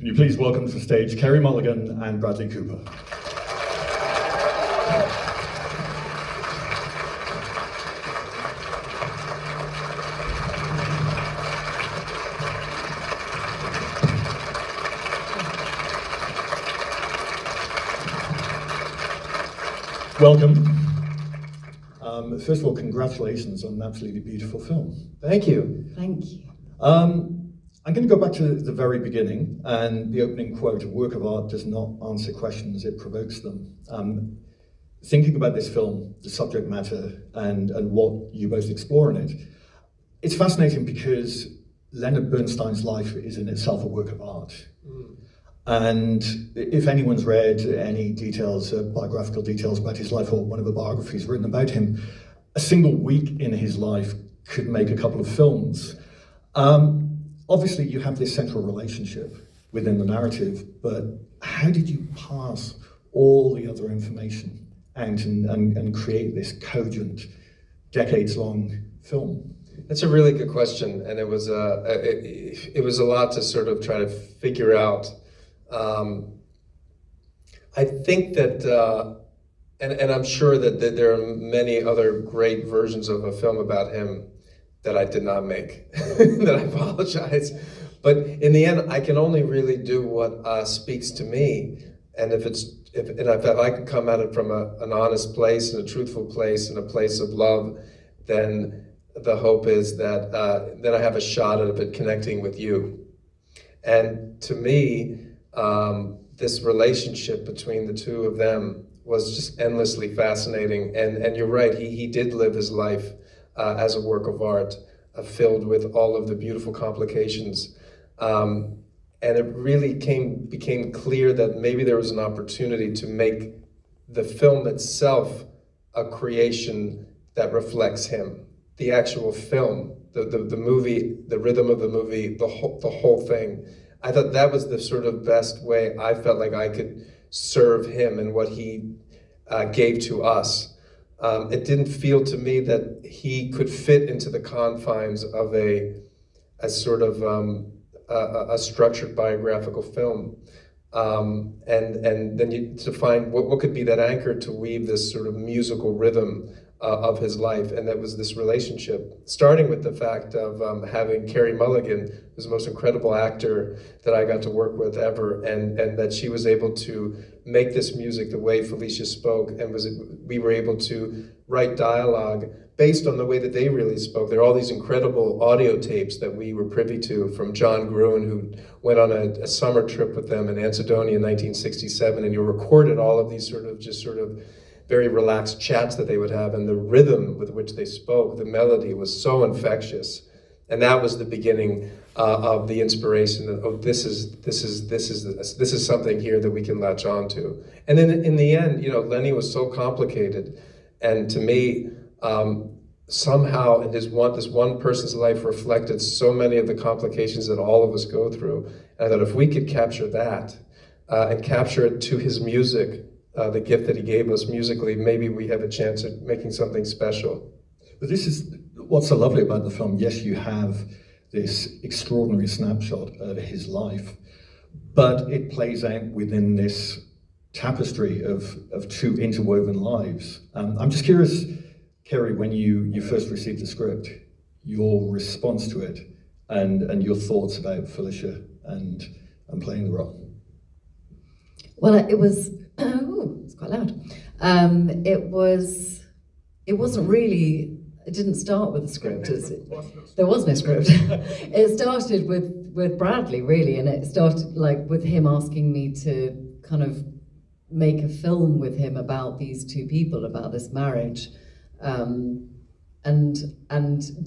Can you please welcome to the stage Carey Mulligan and Bradley Cooper. Welcome. First of all, congratulations on an absolutely beautiful film. Thank you. Thank you. I'm going to go back to the very beginning, and the opening quote: "A work of art does not answer questions, it provokes them." Thinking about this film, the subject matter, and what you both explore in it, it's fascinating because Leonard Bernstein's life is in itself a work of art. And if anyone's read any details, biographical details about his life, or one of the biographies written about him, a single week in his life could make a couple of films. Obviously, you have this central relationship within the narrative, but how did you pass all the other information out and create this cogent, decades-long film? That's a really good question, and it was a lot to sort of try to figure out. I think that, and I'm sure that there are many other great versions of a film about him that I did not make, that I apologize. But in the end, I can only really do what speaks to me. And if I can come at it from an honest place and a truthful place and a place of love, then the hope is that then I have a shot at it connecting with you. And to me, this relationship between the two of them was just endlessly fascinating. And you're right, he did live his life as a work of art, filled with all of the beautiful complications. And it really became clear that maybe there was an opportunity to make the film itself a creation that reflects him. The actual film, the movie, the rhythm of the movie, the whole thing. I thought that was the sort of best way I felt like I could serve him and what he gave to us. It didn't feel to me that he could fit into the confines of a sort of a structured biographical film. And then to find what could be that anchor to weave this sort of musical rhythm of his life, and that was this relationship, starting with the fact of having Carey Mulligan, who's the most incredible actor that I got to work with ever, and that she was able to make this music the way Felicia spoke, and we were able to write dialogue based on the way that they really spoke. There are all these incredible audio tapes that we were privy to from John Gruen, who went on a summer trip with them in Ancedonia in 1967, and you recorded all of these sort of very relaxed chats that they would have, and the rhythm with which they spoke, the melody was so infectious. And that was the beginning of the inspiration that, oh, this is something here that we can latch on to. And then in the end, Lenny was so complicated, and to me, somehow in this one person's life reflected so many of the complications that all of us go through. And I thought if we could capture that and capture it to his music, the gift that he gave us musically, maybe we have a chance at making something special. But this is what's so lovely about the film. Yes, you have this extraordinary snapshot of his life, but it plays out within this tapestry of two interwoven lives. I'm just curious, Carey, when you first received the script, your response to it, and your thoughts about Felicia and playing the role. Well, it was, it's quite loud. It wasn't really, it didn't start with a script. There was no script. It started with Bradley, really, and it started with him asking me to kind of make a film with him about these two people, about this marriage, and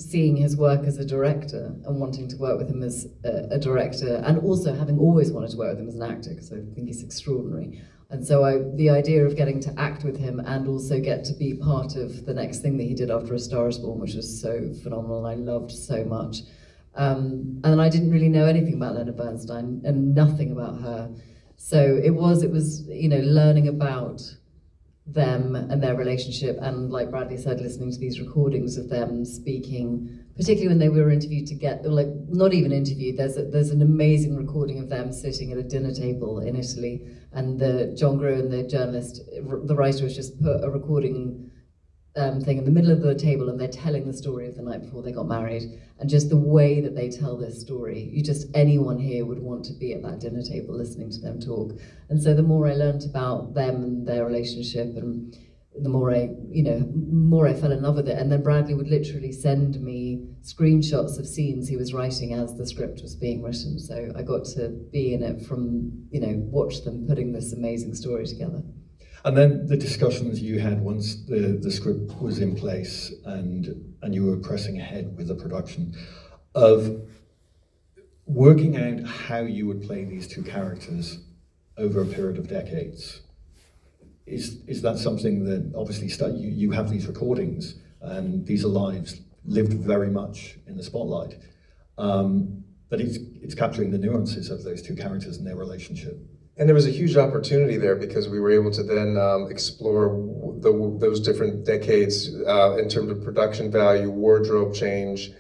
seeing his work as a director and wanting to work with him as a director, and also having always wanted to work with him as an actor, because I think he's extraordinary. And so the idea of getting to act with him and also get to be part of the next thing that he did after A Star Is Born, which was so phenomenal, I loved so much. And I didn't really know anything about Leonard Bernstein and nothing about her. So it was learning about them and their relationship, and like Bradley said, listening to these recordings of them speaking particularly when they were interviewed together, like not even interviewed, there's an amazing recording of them sitting at a dinner table in Italy, and John Gruen, the journalist, the writer, has just put a recording thing in the middle of the table, and they're telling the story of the night before they got married, and just the way that they tell this story, anyone here would want to be at that dinner table listening to them talk. And so the more I learned about them and their relationship, and the more I fell in love with it. And then Bradley would literally send me screenshots of scenes he was writing as the script was being written. So I got to be in it from, watch them putting this amazing story together. And then the discussions you had once the script was in place and you were pressing ahead with the production, of working out how you would play these two characters over a period of decades. Is that something that obviously you have these recordings and these are lives lived very much in the spotlight, but it's capturing the nuances of those two characters and their relationship. And there was a huge opportunity there because we were able to then explore those different decades in terms of production value, wardrobe change,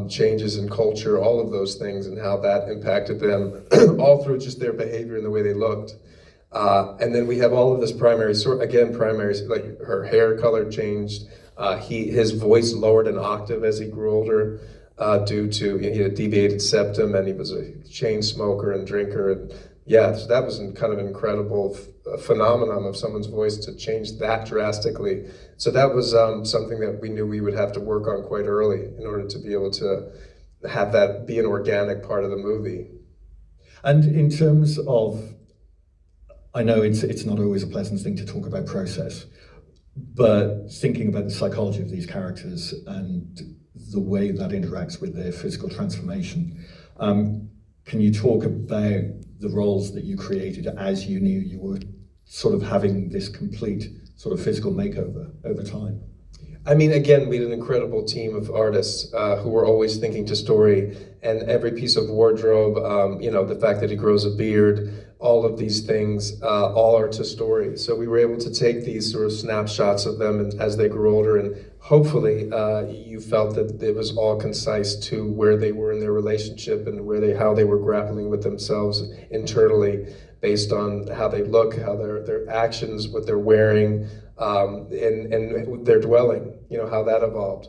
changes in culture, all of those things, and how that impacted them all through just their behavior and the way they looked. And then we have all of this primaries, like her hair color changed, his voice lowered an octave as he grew older due to, he had a deviated septum, and he was a chain smoker and drinker. And yeah, so that was kind of an incredible phenomenon of someone's voice to change that drastically. So that was something that we knew we would have to work on quite early in order to be able to have that be an organic part of the movie. And in terms of, I know it's not always a pleasant thing to talk about process, but thinking about the psychology of these characters and the way that interacts with their physical transformation, can you talk about the roles that you created as you knew you were sort of having this complete sort of physical makeover over time? I mean, again, we had an incredible team of artists who were always thinking to story, and every piece of wardrobe, the fact that he grows a beard, all of these things, all are to story. So we were able to take these sort of snapshots of them as they grew older, and hopefully you felt that it was all concise to where they were in their relationship and how they were grappling with themselves internally based on how they look, how their actions, what they're wearing, and their dwelling, how that evolved.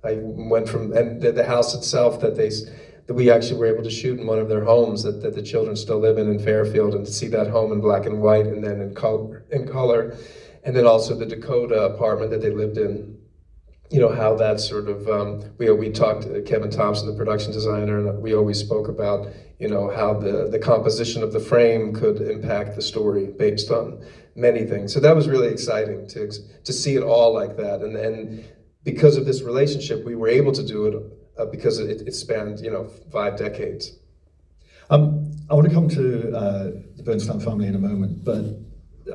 I went from, and the house itself that we actually were able to shoot in one of their homes that the children still live in Fairfield, and to see that home in black and white and then in color, and then also the Dakota apartment that they lived in, how that sort of, we talked to Kevin Thompson, the production designer, and we always spoke about, how the composition of the frame could impact the story based on many things. So that was really exciting to see it all like that. And because of this relationship, we were able to do it because it spanned, 5 decades. I want to come to the Bernstein family in a moment, but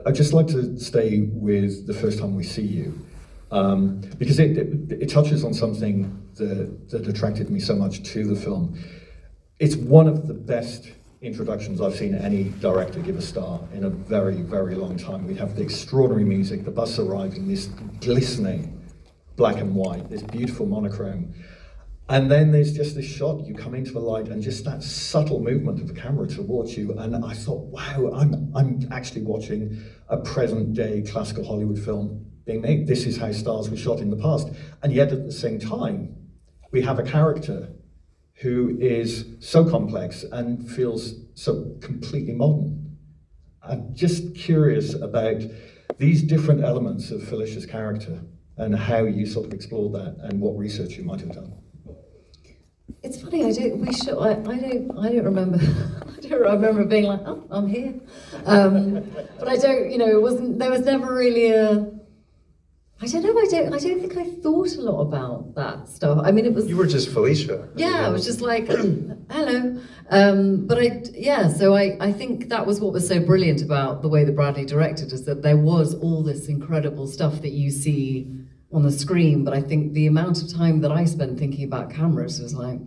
I'd just like to stay with the first time we see you, because it touches on something that attracted me so much to the film. It's one of the best introductions I've seen any director give a star in a very, very long time. We have the extraordinary music, the bus arriving, this glistening black and white, this beautiful monochrome. And then there's just this shot, you come into the light and just that subtle movement of the camera towards you. And I thought, wow, I'm actually watching a present day classical Hollywood film being made. This is how stars were shot in the past. And yet at the same time, we have a character who is so complex and feels so completely modern. I'm just curious about these different elements of Felicia's character and how you sort of explored that and what research you might have done. It's funny, I don't remember, I don't remember being like, oh, I'm here. But I don't, there was never really I don't think I thought a lot about that stuff. I mean, it was... You were just Felicia. Yeah, I was just like, hello. So I think that was what was so brilliant about the way that Bradley directed, is that there was all this incredible stuff that you see on the screen, but I think the amount of time that I spent thinking about cameras was like,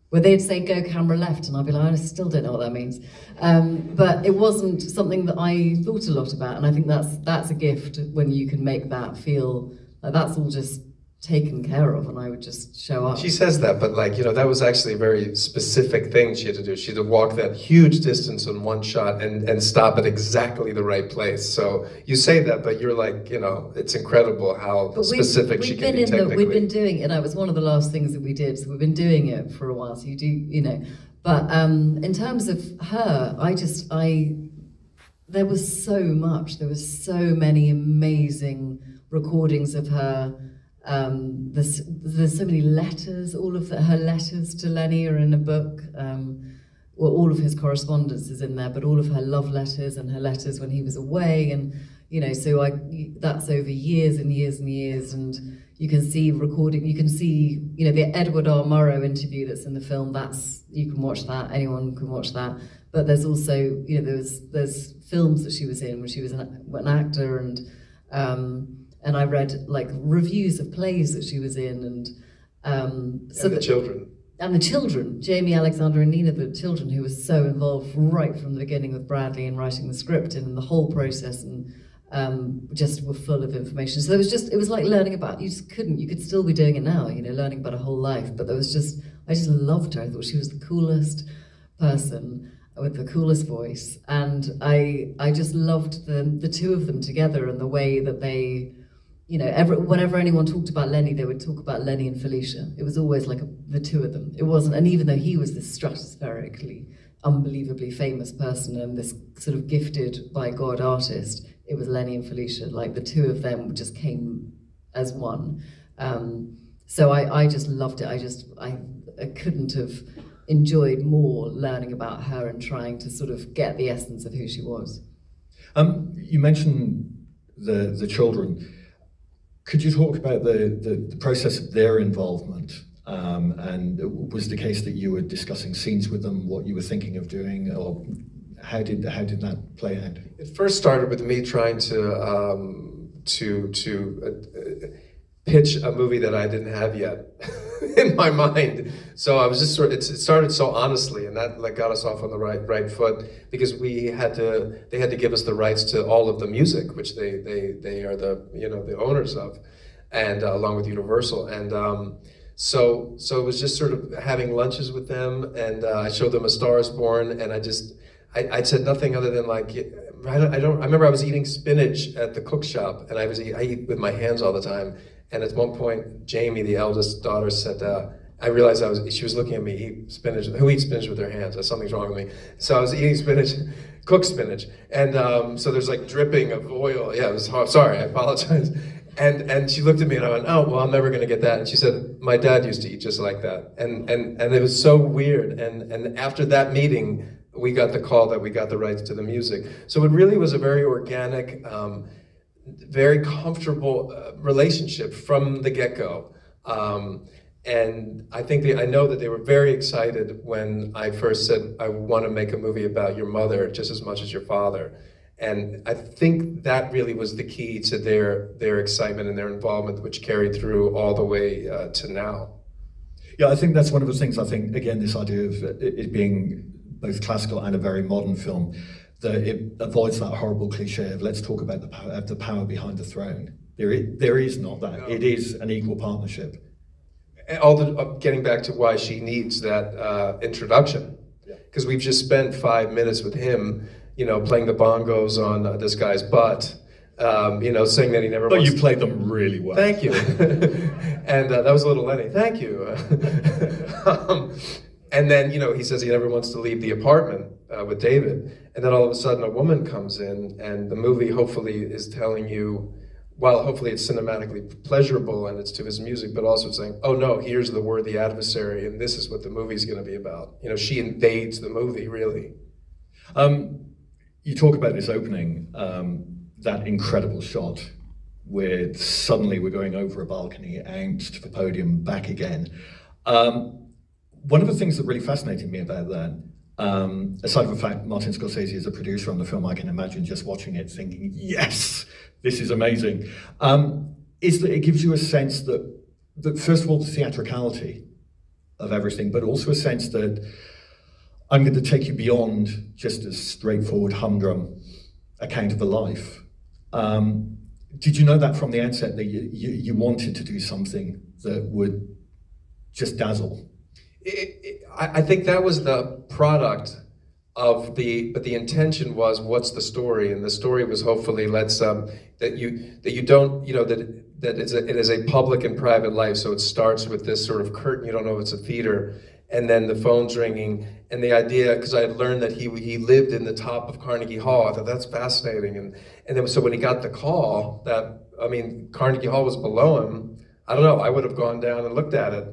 where they'd say, go camera left, and I'd be like, I still don't know what that means. But it wasn't something that I thought a lot about, and I think that's a gift when you can make that feel like that's all just taken care of, and I would just show up. She says that, but like, you know, that was actually a very specific thing she had to do. She had to walk that huge distance in one shot and stop at exactly the right place. So you say that, but you're like, you know, it's incredible how specific she can be technically. We've been doing it, and it was one of the last things that we did, so we've been doing it for a while, so you do, you know. But in terms of her, there was so much, there was so many amazing recordings of her. There's so many letters, all of her letters to Lenny are in a book. Well, all of his correspondence is in there, but all of her love letters and her letters when he was away, and you know, so that's over years and years and years, and you can see recording, you can see, you know, the Edward R. Murrow interview that's in the film. You can watch that. Anyone can watch that. But there's also, you know, there's films that she was in when she was an actor, and I read like reviews of plays that she was in, and so the children. And the children, Jamie, Alexander, and Nina, the children, who were so involved right from the beginning with Bradley and writing the script and the whole process, and just were full of information. So it was like learning about, you could still be doing it now, you know, learning about a whole life. But I just loved her. I thought she was the coolest person with the coolest voice. And I just loved the two of them together, and the way that they, you know, whenever anyone talked about Lenny, they would talk about Lenny and Felicia. It was always like the two of them. It wasn't, and even though he was this stratospherically, unbelievably famous person and this sort of gifted by God artist, it was Lenny and Felicia. Like the two of them just came as one. So I just loved it. I couldn't have enjoyed more learning about her and trying to sort of get the essence of who she was. You mentioned the children. Could you talk about the process of their involvement? And was the case that you were discussing scenes with them, what you were thinking of doing, or how did that play out? It first started with me trying to pitch a movie that I didn't have yet in my mind. So I was just it started so honestly, and that like got us off on the right foot, because they had to give us the rights to all of the music, which they are the, you know, the owners of, and along with Universal. And so it was just sort of having lunches with them, and I showed them A Star Is Born, and I said nothing other than like, I remember I was eating spinach at the cook shop, and I eat with my hands all the time. And at one point, Jamie, the eldest daughter, said, I realized she was looking at me, eat spinach. Who eats spinach with their hands? Something's wrong with me. So I was eating spinach, cooked spinach. And so there's like dripping of oil. Yeah, it was hard. Sorry, I apologize. And she looked at me and I went, oh, well, I'm never gonna get that. And she said, my dad used to eat just like that. And it was so weird. And after that meeting, we got the call that we got the rights to the music. So it really was a very organic, very comfortable relationship from the get-go. And I know that they were very excited when I first said, I want to make a movie about your mother just as much as your father. And I think that really was the key to their excitement and their involvement, which carried through all the way to now. Yeah, I think that's one of the things, again, this idea of it being both classical and a very modern film, that it avoids that horrible cliche of let's talk about the power behind the throne. There is not that. No. It is an equal partnership. And getting back to why she needs that introduction, because we've just spent 5 minutes with him, you know, playing the bongos on this guy's butt, you know, saying that he never. But you played them really well. Thank you. And that was a little Lenny. Thank you. And then, you know, he says he never wants to leave the apartment with David. And then all of a sudden a woman comes in, and the movie hopefully is telling you, while hopefully it's cinematically pleasurable and it's to his music, but also saying, oh no, here's the worthy adversary, and this is what the movie's gonna be about. You know, she invades the movie, really. You talk about this opening, that incredible shot where suddenly we're going over a balcony, out to the podium, back again. One of the things that really fascinated me about that, aside from the fact Martin Scorsese is a producer on the film, I can imagine just watching it thinking, yes, this is amazing, is that it gives you a sense that first of all, the theatricality of everything, but also a sense that I'm going to take you beyond just a straightforward humdrum account of a life. Did you know that from the outset, that you wanted to do something that would just dazzle? I think that was the product of but the intention was, what's the story? And the story was hopefully that you don't, that it is a public and private life. So it starts with this sort of curtain, you don't know if it's a theater, and then the phone's ringing, and the idea, because I had learned that he lived in the top of Carnegie Hall. I thought that's fascinating, and then so when he got the call Carnegie Hall was below him, I don't know, I would have gone down and looked at it.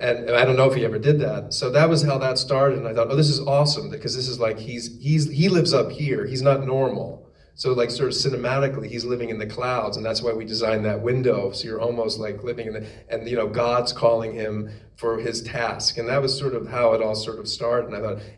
And I don't know if he ever did that. So that was how that started, and I thought, oh, this is awesome, because this is like, he lives up here, he's not normal. So like sort of cinematically, he's living in the clouds, and that's why we designed that window, so you're almost like living in and God's calling him for his task. And that was sort of how it all sort of started.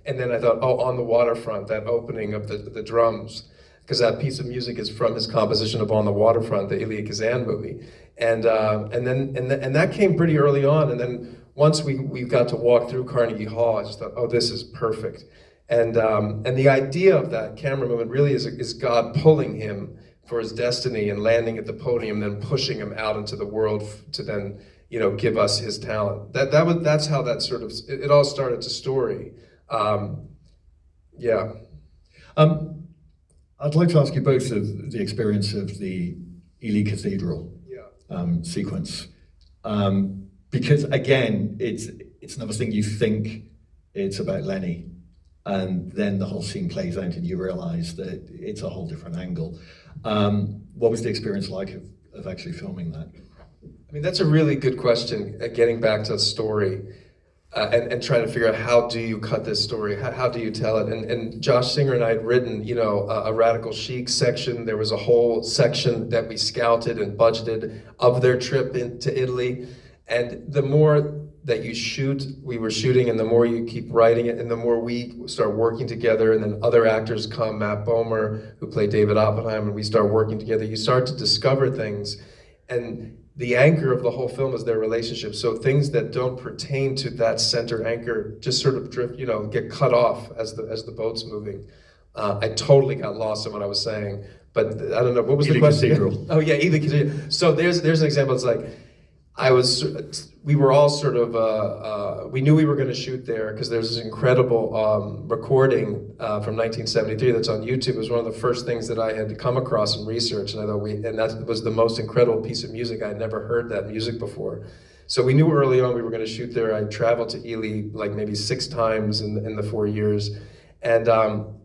And then I thought, oh, on the waterfront, that opening of the drums, because that piece of music is from his composition of On the Waterfront, the Elia Kazan movie. And that came pretty early on, and then once we got to walk through Carnegie Hall, I just thought, oh, this is perfect. And the idea of that camera movement really is God pulling him for his destiny and landing at the podium, then pushing him out into the world to then, give us his talent. That's how that sort of, it all started to story. Yeah. I'd like to ask you both of the experience of the Ely Cathedral sequence. Because again, it's another thing, you think it's about Lenny, and then the whole scene plays out and you realize that it's a whole different angle. What was the experience like of actually filming that? I mean, that's a really good question, getting back to the story and trying to figure out, how do you cut this story? How do you tell it? And Josh Singer and I had written, a Radical Chic section. There was a whole section that we scouted and budgeted of their trip into Italy. And the more that you shoot, we were shooting, and the more you keep writing it, and the more we start working together, and then other actors come, Matt Bomer, who played David Oppenheim, and we start working together, you start to discover things. And the anchor of the whole film is their relationship. So things that don't pertain to that center anchor just sort of drift, get cut off as the boat's moving. I totally got lost in what I was saying, but I don't know, what was the question? Cathedral. Oh yeah, Ely Cathedral. So there's an example. It's like, we were all sort of, we knew we were going to shoot there because there's this incredible recording from 1973 that's on YouTube. It was one of the first things that I had come across in research, and I thought and that was the most incredible piece of music. I had never heard that music before. So we knew early on we were going to shoot there. I traveled to Ely like maybe 6 times in the 4 years, and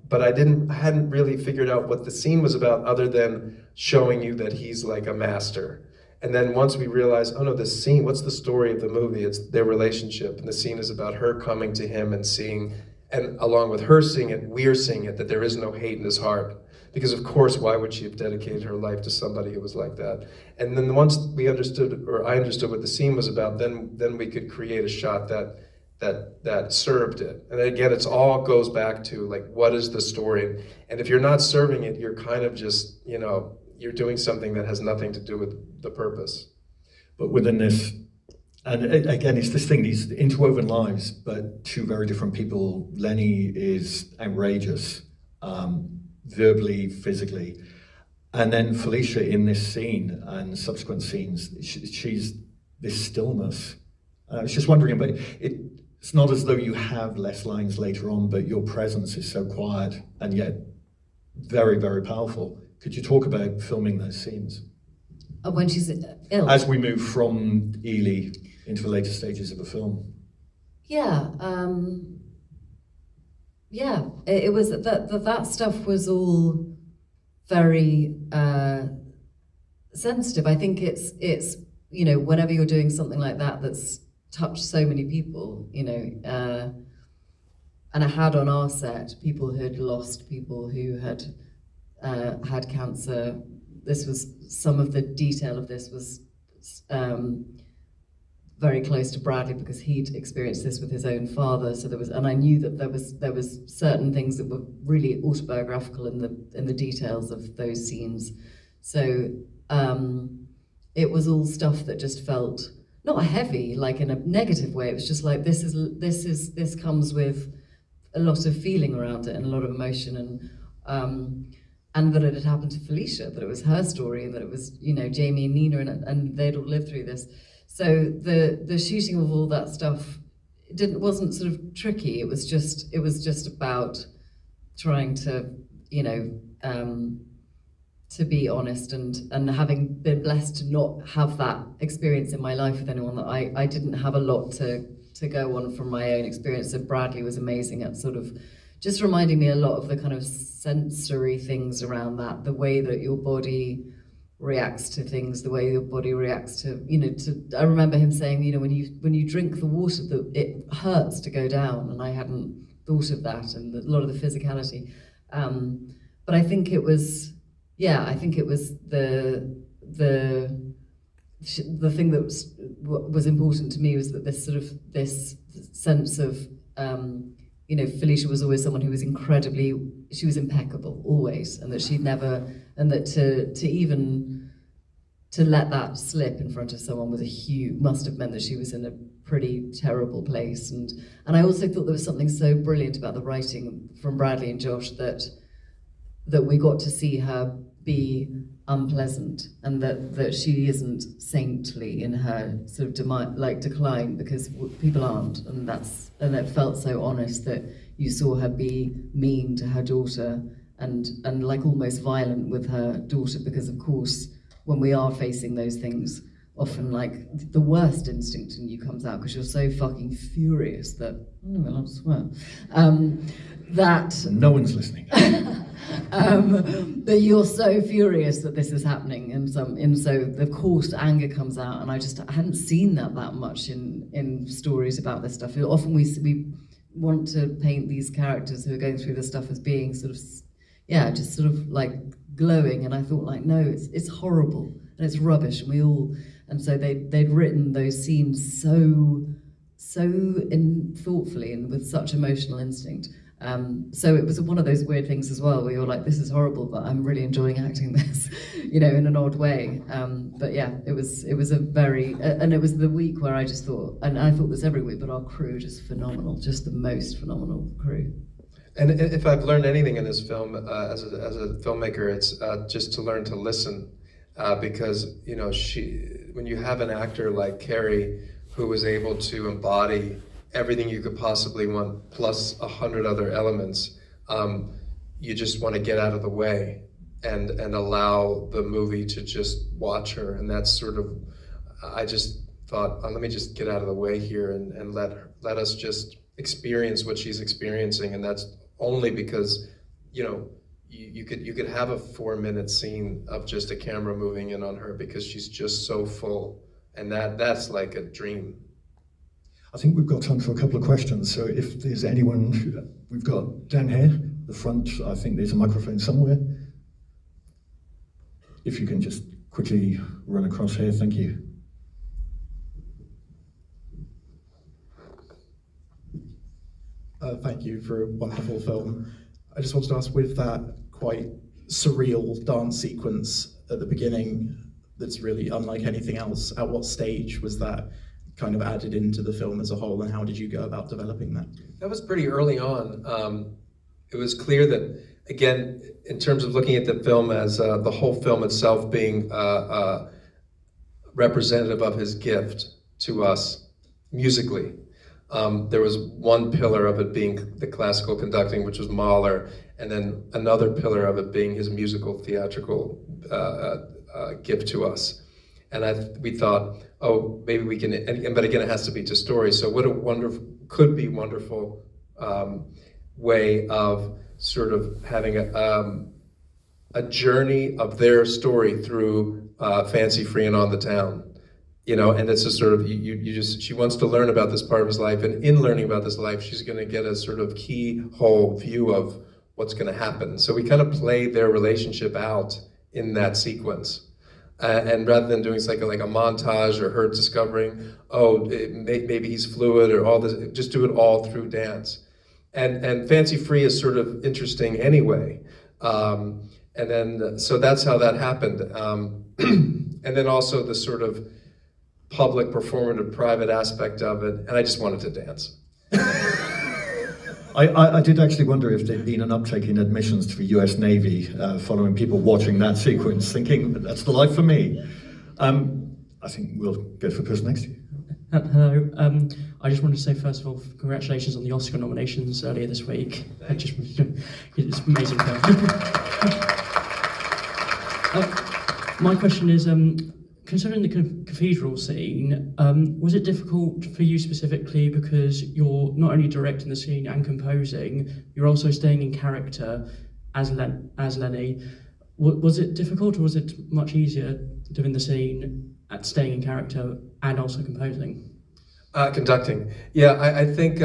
but I hadn't really figured out what the scene was about, other than showing you that he's like a master. And then once we realized, oh no, the scene, what's the story of the movie? It's their relationship, and the scene is about her coming to him and seeing, and along with her seeing it, we're seeing it, that there is no hate in his heart. Because of course, why would she have dedicated her life to somebody who was like that? And then once we understood, or I understood what the scene was about, then we could create a shot that served it. And again, it's all goes back to like, what is the story? And if you're not serving it, you're kind of just, you're doing something that has nothing to do with the purpose. But within this, and again, it's this thing, these interwoven lives, but 2 very different people. Lenny is outrageous, verbally, physically. And then Felicia in this scene and subsequent scenes, she's this stillness. I was just wondering, but it's not as though you have less lines later on, but your presence is so quiet and yet very, very powerful. Could you talk about filming those scenes? When she's ill? As we move from Ely into the later stages of the film. Yeah, it was, that stuff was all very sensitive. I think it's whenever you're doing something like that that's touched so many people, and I had on our set people who had lost people who had had cancer. This was, some of the detail of this was very close to Bradley because he'd experienced this with his own father. So and I knew that there was certain things that were really autobiographical in the details of those scenes. So it was all stuff that just felt not heavy, like in a negative way. It was just like, this comes with a lot of feeling around it and a lot of emotion, and that it had happened to Felicia, that it was her story, and that it was, you know, Jamie and Nina, and they'd all lived through this. So the shooting of all that stuff wasn't sort of tricky. It was just about trying to, you know, to be honest, and having been blessed to not have that experience in my life with anyone, that I didn't have a lot to go on from my own experience. So Bradley was amazing at sort of just reminding me a lot of the kind of sensory things around that, the way that your body reacts to things, the way your body reacts to, you know, I remember him saying, you know, when you drink the water, it hurts to go down, and I hadn't thought of that, and a lot of the physicality. But I think it was, yeah, I think it was the thing that was important to me was that this sense of, you know, Felicia was always someone who was she was impeccable, always, and that she'd never, and that to let that slip in front of someone must have meant that she was in a pretty terrible place. And I also thought there was something so brilliant about the writing from Bradley and Josh that we got to see her be unpleasant, and that she isn't saintly in her sort of decline, because people aren't, and it felt so honest that you saw her be mean to her daughter and like almost violent with her daughter, because of course when we are facing those things, often like the worst instinct in you comes out because you're so fucking furious that, I'll swear, that no one's listening. That you're so furious that this is happening, and so of course anger comes out, and I hadn't seen that much in stories about this stuff. Often we want to paint these characters who are going through this stuff as being sort of, yeah, just sort of like glowing, and I thought like, no, it's horrible and it's rubbish, and so they'd written those scenes so thoughtfully and with such emotional instinct. So it was one of those weird things as well, where you're like, this is horrible, but I'm really enjoying acting this, you know, in an odd way. But yeah, it was a very, and it was the week where I just thought, and I thought this every week, but our crew just phenomenal, just the most phenomenal crew. And if I've learned anything in this film as a filmmaker, it's just to learn to listen, because, you know, when you have an actor like Carey who was able to embody everything you could possibly want, plus 100 other elements, you just want to get out of the way and allow the movie to just watch her. And that's sort of, I just thought, let me just get out of the way here and let us just experience what she's experiencing. And that's only because, you know, you could have a 4-minute scene of just a camera moving in on her because she's just so full, and that's like a dream. I think we've got time for a couple of questions, so if there's anyone, we've got down here, the front, I think there's a microphone somewhere. If you can just quickly run across here, thank you. Thank you for a wonderful film. I just wanted to ask, with that quite surreal dance sequence at the beginning that's really unlike anything else, at what stage was that kind of added into the film as a whole, and how did you go about developing that? That was pretty early on. It was clear that, again, in terms of looking at the film as the whole film itself being representative of his gift to us musically, there was one pillar of it being the classical conducting, which was Mahler, and then another pillar of it being his musical theatrical gift to us. And we thought, oh, maybe we can, but again, it has to be to story. So what a wonderful way of sort of having a journey of their story through Fancy Free and On the Town. You know, and it's a sort of, she wants to learn about this part of his life, and in learning about this life, she's going to get a sort of keyhole view of what's going to happen. So we kind of play their relationship out in that sequence. And rather than doing like a montage or her discovering, maybe he's fluid or all this, just do it all through dance. And Fancy Free is sort of interesting anyway. And then, so that's how that happened. And then also the sort of public, performative, private aspect of it, and I just wanted to dance. I did actually wonder if there'd been an uptake in admissions to the US Navy following people watching that sequence, thinking, that's the life for me. I think we'll go for the person next to you. Hello. I just wanted to say, first of all, congratulations on the Oscar nominations earlier this week. It's amazing. My question is, considering the cathedral scene, was it difficult for you specifically because you're not only directing the scene and composing, you're also staying in character as Lenny? Was it difficult, or was it much easier doing the scene at staying in character and also composing? Conducting. Yeah, I think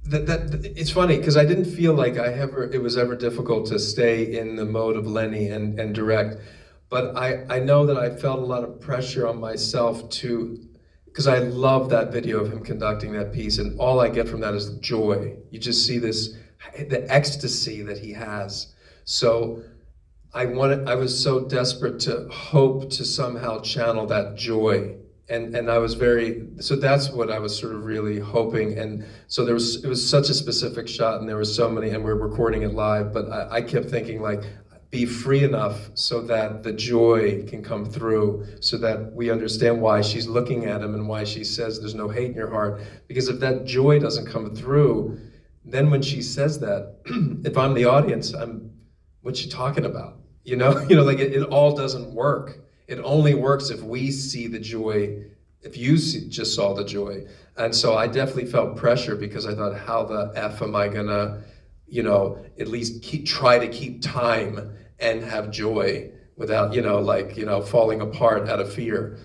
that it's funny because I didn't feel like it was ever difficult to stay in the mode of Lenny and direct. But I know that I felt a lot of pressure on myself because I love that video of him conducting that piece, and all I get from that is joy. You just see the ecstasy that he has. So I was so desperate to hope to somehow channel that joy. And I was so that's what I was sort of really hoping. And so it was such a specific shot, and there were so many, and we're recording it live, but I kept thinking, like, be free enough so that the joy can come through, so that we understand why she's looking at him and why she says there's no hate in your heart. Because if that joy doesn't come through, then when she says that, if I'm the audience, what's she talking about? You know, like it all doesn't work. It only works if we see the joy, if you just saw the joy. And so I definitely felt pressure because I thought, how the F am I gonna, at least try to keep time and have joy without, falling apart out of fear.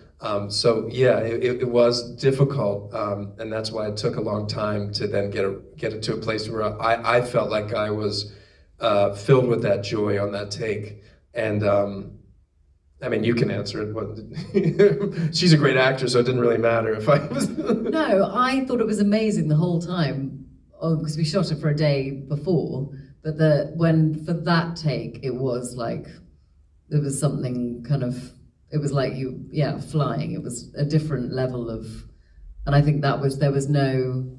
So yeah, it was difficult, and that's why it took a long time to then get it to a place where I felt like I was filled with that joy on that take. And I mean, you can answer it. She's a great actor, so it didn't really matter if I was. No, I thought it was amazing the whole time, because we shot it for a day before. But for that take, it was like there was something kind of. It was like flying. It was a different level of, and I think there was no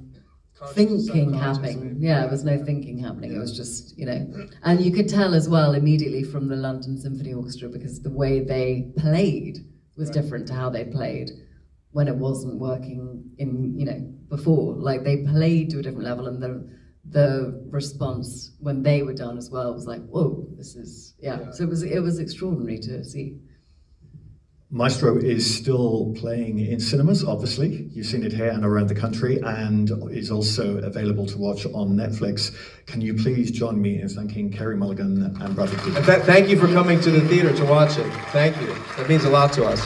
thinking happening. Yeah, there was no thinking happening. It was just, and you could tell as well immediately from the London Symphony Orchestra, because the way they played was different to how they played when it wasn't working before. Like, they played to a different level, and the response when they were done as well was like, whoa, this is, So it was extraordinary to see. Maestro is still playing in cinemas, obviously. You've seen it here and around the country, and is also available to watch on Netflix. Can you please join me in thanking Carey Mulligan and Bradley Cooper? Thank you for coming to the theater to watch it. Thank you. That means a lot to us.